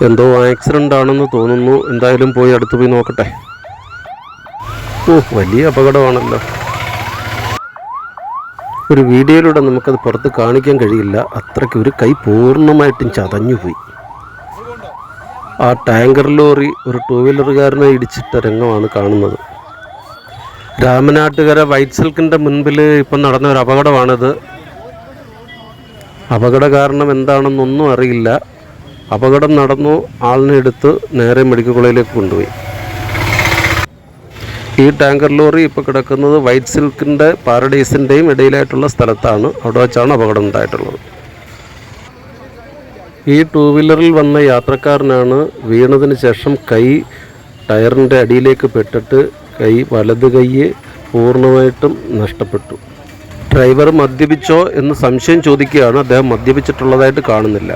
എന്തോ ആക്സിഡൻ്റ് ആണെന്ന് തോന്നുന്നു. എന്തായാലും പോയി അടുത്ത് പോയി നോക്കട്ടെ. വലിയ അപകടമാണല്ലോ. ഒരു വീഡിയോയിലൂടെ നമുക്കത് പുറത്ത് കാണിക്കാൻ കഴിയില്ല. അത്രയ്ക്ക് ഒരു കൈ പൂർണ്ണമായിട്ടും ചതഞ്ഞുപോയി. ആ ടാങ്കർ ലോറി ഒരു ടൂ വീലറുകാരനെ ഇടിച്ചിട്ട രംഗമാണ് കാണുന്നത്. രാമനാട്ടുകര വൈറ്റ് സിൽക്കിൻ്റെ മുൻപിൽ ഇപ്പം നടന്ന ഒരു അപകടമാണിത്. അപകട കാരണം എന്താണെന്നൊന്നും അറിയില്ല. അപകടം നടന്നു, ആളിനെ എടുത്ത് നേരെ മെഡിക്കൽ കോളേജിലേക്ക് കൊണ്ടുപോയി. ഈ ടാങ്കർ ലോറി ഇപ്പോൾ കിടക്കുന്നത് വൈറ്റ് സിൽക്കിൻ്റെ പാരഡൈസിൻ്റെയും ഇടയിലായിട്ടുള്ള സ്ഥലത്താണ്. അവിടെ വെച്ചാണ് അപകടം ഉണ്ടായിട്ടുള്ളത്. ഈ ടൂ വീലറിൽ വന്ന യാത്രക്കാരനാണ് വീണതിന് ശേഷം കൈ ടയറിൻ്റെ അടിയിലേക്ക് പെട്ടിട്ട് വലത് കൈ പൂർണ്ണമായിട്ടും നഷ്ടപ്പെട്ടു. ഡ്രൈവർ മദ്യപിച്ചോ എന്ന് സംശയം ചോദിക്കുകയാണ്. അദ്ദേഹം മദ്യപിച്ചിട്ടുള്ളതായിട്ട് കാണുന്നില്ല.